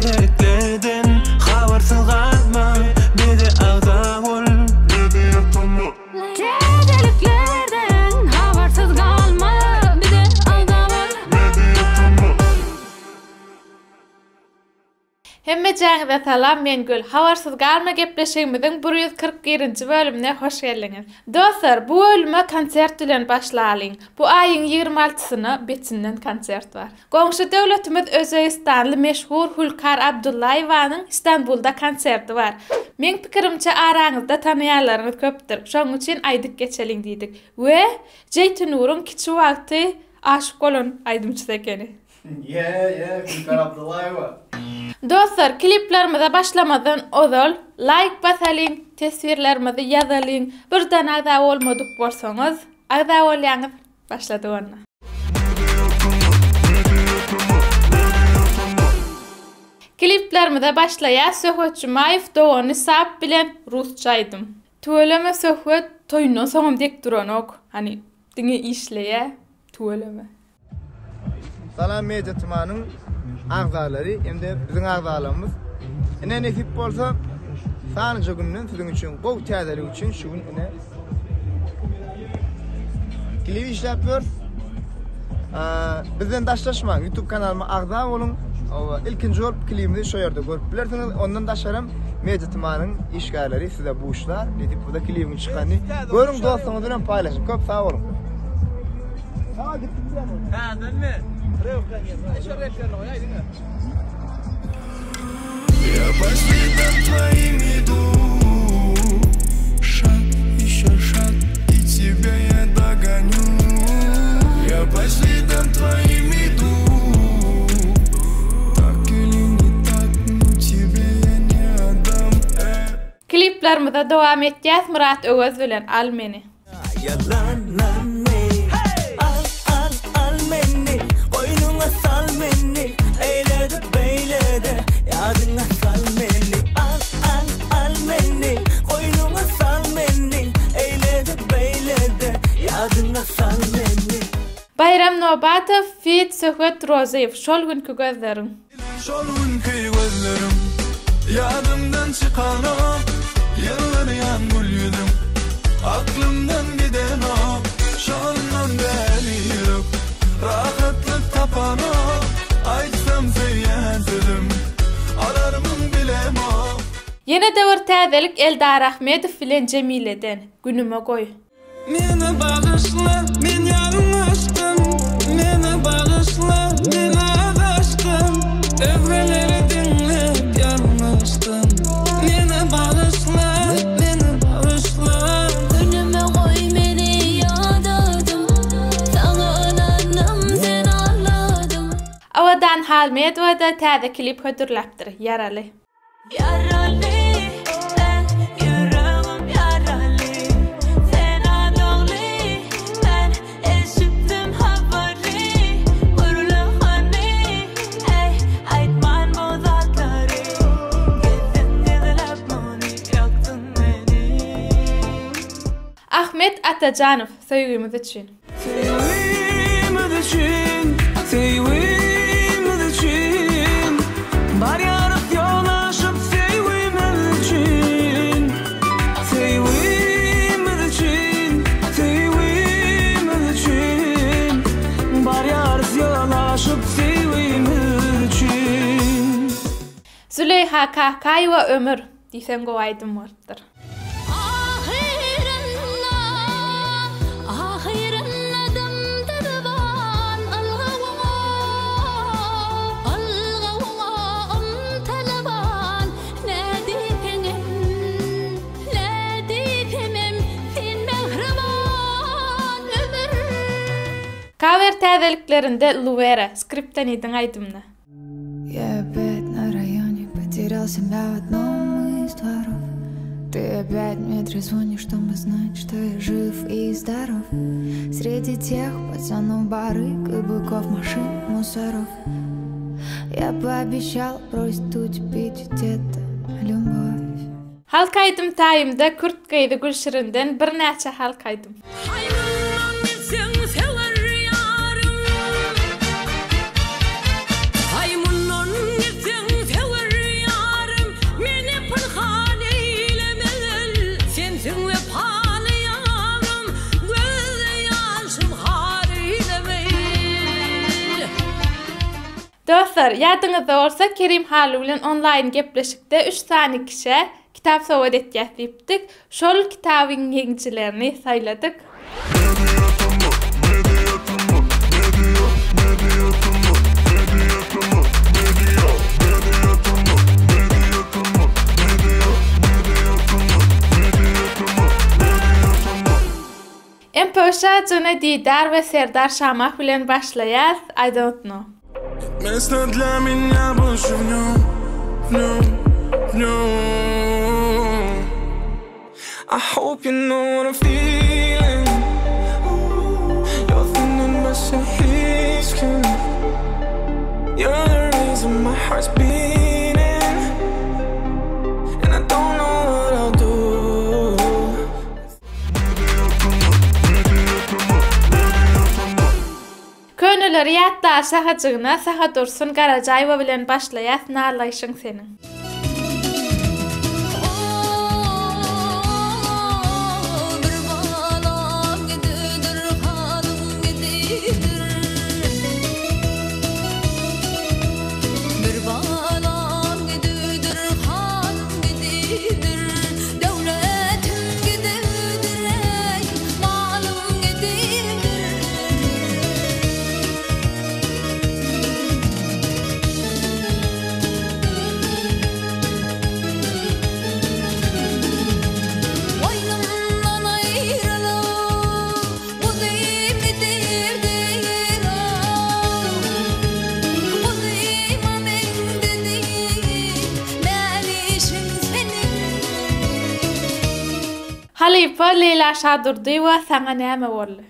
Tedeliklerden habersız kalma, beni ağda ol, beni yapma. Tedeliklerden habersız kalma, beni ağda ol, beni yapma. Hemme jaňyza salam, men Gül. Habarsız galma gepleşigimizin 141-nji bölümine hoş geldiňiz. Dostlar, bu bölüme konsert bilen başlaýyn. Bu aýyň 26-syna Betinden konsert var. Goňşy döwletimiz Özbegistanly meşhur Hulkar Abdullaýewanyň Istanbulda konserti var. Men pikirimçe araňyzda tanaýanlaryňyz köpdir. Şoň üçin aýdyk geçeliň diýdik. We Jeytunurun kiçi wagty aşyk bolan aýdymçy ekeni. Hulkar Abdullaýewa. Dostlar, kliplerimize başlamadan ozal, like basalyň, tesvirlerimizi yazalyň. Birden agda bolmadyk bolsaňyz, agda bolýaňyz. Başlady onda. Kliplerimize başlaýa Söhbet Maýew dogany sap bilen rusça aýdym. Tuweleme söhbet toýundan soňam dek duranok. Hani diňe işleýe, tuweleme. Salam Media Tymanyň agzalary, hemde biziň agzalarymyz. Ene nekip bolsa, sanjy günden siziň üçin, gow täzelik üçin şu gün ene klip işläpýär. Bizden daşlaşmaň, YouTube kanalyma agza bolun. İlkinji bolup klipimizi şo ýerde görüp bilersiňiz. Ondan daşaram Media Tymanyň işgärleri size bu işler, edip bu da klipimiz çykany. Görüň dostlaryňyz bilen paýlaşyň. Köp sag bolun. Ha, gitdim. Ha, dönme. Я по следам твоим иду, шаг, еще шаг, и тебя я догоню. Я по следам твоим иду, так или не так, но тебе я не отдам. Kliplerimize dowam etýäs Murat Ögöz bilen Al meni. Yalanlan meni, al meni, koynuna sal meni, eyledi beyledi, yadına sal meni, al meni, koynuna sal meni, eyledi beyledi, yadına sal meni. Bayram Nobatow feat Söhbet Rozayew şol günkü gözlerim. Şol günkü gözlerim, yadımdan çıkanam, yıllar yağmur yüzüm, aklımdan giden o, şolundan delirim, rahatlık tapanam, aytsam söyledim, ararmın bilem o. Yine dewir täzelik Eldar Ahmedow bilen Jemile'den Günüme goý. Meni bağışla, men ýalyň açdym, meni bağışla, men adaşdym, özgeleri dinlep ýalyň açdym, meni bağışla, meni bağışla. Günüme goý meni ýadadym, saňa ynandım, sen ağladym. Awadan Halmedowa da täze klip hödürläpdir, Yaraly. Yaraly, yüreğim yaraly, sena dogly, ben eşitdim habary, gurulany, ey, aýtman bu zatlary, gezdim gezlep many, ýaktyn meni. Ahmet Atajanow söýgümiz üçin. Sevgimiz için, sevgimiz için, bar yarıp yol aşıp sevgimiz için, sevgimiz için, sevgimiz için, bar yarıp yol aşıp sevgimiz için. Züleyha Kahkaýewa ömür diýsen gowy aýdym bolupdyr. Ahirina damda ban algawa talaban nadipemem fin mehriban ömür. Cover täzeliklerinde Luvera skripten ýetiň aýdymna. Я опять на районе, потерял себя в одном из дворов. Ты опять мне трезвонишь, чтобы знать, что я жив и здоров. Среди тех пацанов барыг и быков, машин, мусоров. Я пообещал бросить пить где-то любовь. Halk aýdym taýymda Kürt gaýdy Gülşirinden bir näçe halk aýdym. Aymundan gitseng sewer Dostlar, yadınızda olsa Kerim Halı bilen online gepleşikde 3 tane kişi kitap sohbet etdik. Şol kitabın yenincilerini sayladık. Empöşa Cuna Didar ve Serdar Şamah bilen başlayaz. I don't know. Место для меня больше в нем. I hope you know what I'm feeling. You're thinking about your history. You're the reason my heart's beating, and I don't know what I'll do. Könülleri yatta sahacığına saha dursun Garacayva bilen başlayaz. Narlayşın senin. Halifa Leyla Şadurdiwa sana näme boldy?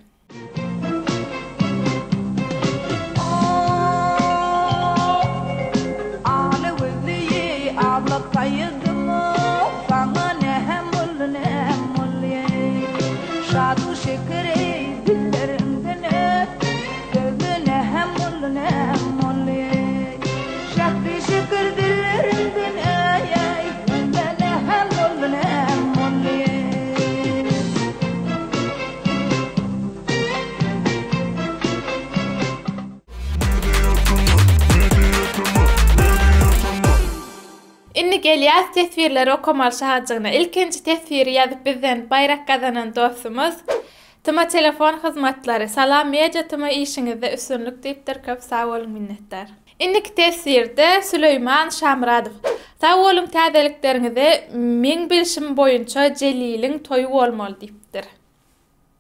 Gelyaz tesvirleri okumal şahacığına ilkinci tesviri yazıp bizden bayrak kazanan dostumuz Tıma telefon hizmetleri salam media tıma işinizde üstünlük deyiptir köp sağ olun minnettar. İnnik tesvirde Süleyman Şamradov. Sağ olun täzeliklerinize men bilişim boyunça Celil'in toyu olmalı deyiptir.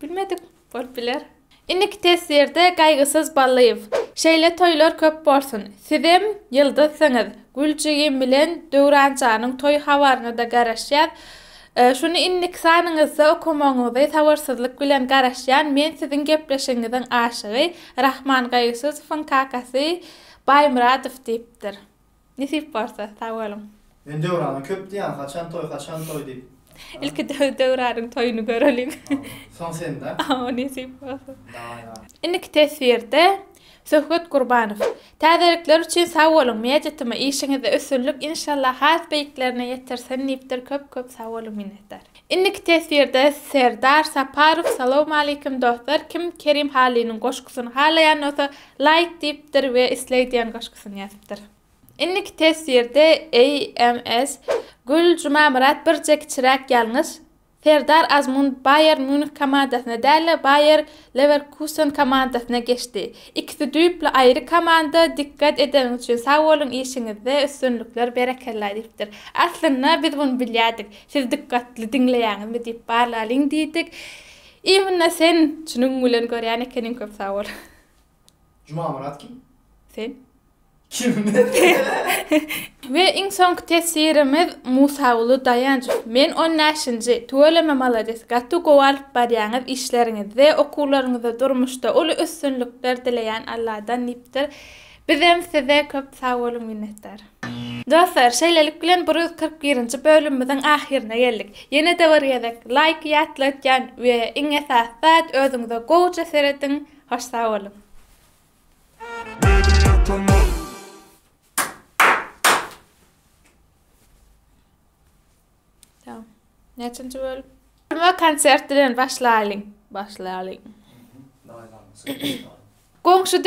Bilmedik, bol biler. İnnik tesvirde Gaygısız Ballayev. Şeýle toylar köp bolsun. Sizem ýyldızsyňyz. Gülçegim bilen Döwrançanyň toy habaryna da garaşýar. Şunu innik sanyňyzda okumaňyzy sawarsızlyk bilen garaşýan men sizin gepleşiňizden aşygy Rahman Gaýsyzowyň kakasy Baymuratov diýipdir. Nisip bolsa sağ olun. Men Döwranyň köp diýen haçan toy diýip. İlki Döwranyň toyuny görelim. Son sende. Nisip bolsa. İnnik tesvirde Söhbet Kurbanov. Täzelikler üçin sağ olun. Meýatyma işiňizde üstünlük inşallah has beýiklerine ýetirsen nipdir köp sağ olun minnettar. Innik tesvirde Serdar Saparov. Salam aleykum dostlar. Kim Kerim Halynyň goşgusyny halayan olsa like diýipdir we isleýän goşgusyny ýazypdyr. Innik tesvirde AMS Gül Cuma Murat bir çekçirek ýalňyş Serdar Azmund Bayern Münih komandasyna däle Bayer Leverkusen komandasyna geçdi. İkisi düýüple aýry komanda dikkat eden üçin sağ bolun işiňizde üstünlükler berekeler diýipdir. Aslynda biz bunu bilýärdik. Siz dikkatli dinleýäňizmi diýip barlalyň diýdik. Imna sen şunuň bilen görýän ekenin köp sağ bol. Cuma Murat kim? Sen? Kim? Ve in soňky tesirimiz Musa uly Dayanjy. Men 10-njy tölemä malades gatty gowal barýaňyz işleriňizde, okuwlaryňyzda, durmuşda uly üstünlükler dileýän Allahdan nipdir. Bizem size köp sağ bolun minnettar. Dostlar, şeýlelik bilen 141-nji bölümimiziň ahirine geldik. Ýene de barýadak like ýatlatýan we iň esasat özüňize gowy seredin. Hoş sağ bolun. Tamam. Neçinci bölüm? Bölüme konsertden başlaýalyň. Goňşy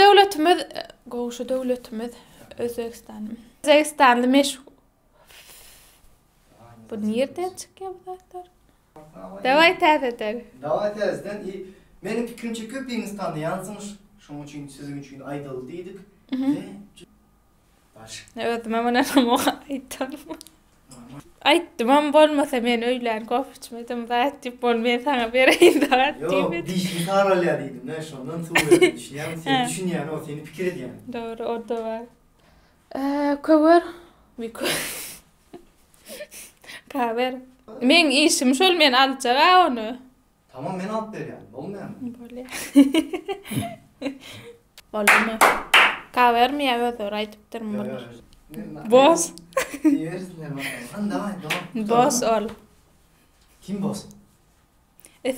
döwletimiz Özbekistan'da meşhur. Bu nereden çıkıyor bu doktor? Davay täzeler. Davay täzeden menin fikrimçe köpüğünüz tanıyansınız. Şunun için sizin için aydalı deydik. Baş. Evet, ben ona aytdım. Aytdım ama bolmasa men öýlen gop içmedim. Zat dip bol men sana bereýin zat Yok, diýip. dişini taralya dedim. Ne şondan sonra düşünýän, sen düşünýän, o seni pikir edýän. Doğru, o da var. Köwer. Kaver. Men işim şol men aljaga onu. Tamam, men alıp berýän. Bolmaýan. Bolýar. Bolma. Kaver mi ýa-da aýtyp durmam. Boss. Diýersinler bakalım. Davay. Boss ol. Kim boss?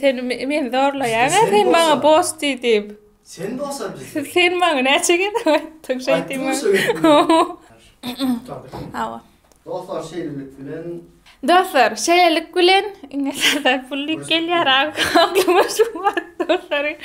Sen men zorlaýan, Sen sen boss bana ol. boss diýip. Sen boss ol bizi. Sen bana näçe aýtdyň şeýdimi? Awa. Dostlar şeýlelik bilen Dostlar, şeýlelik bilen, iňe pully gelýär, aklyma şu dostlar.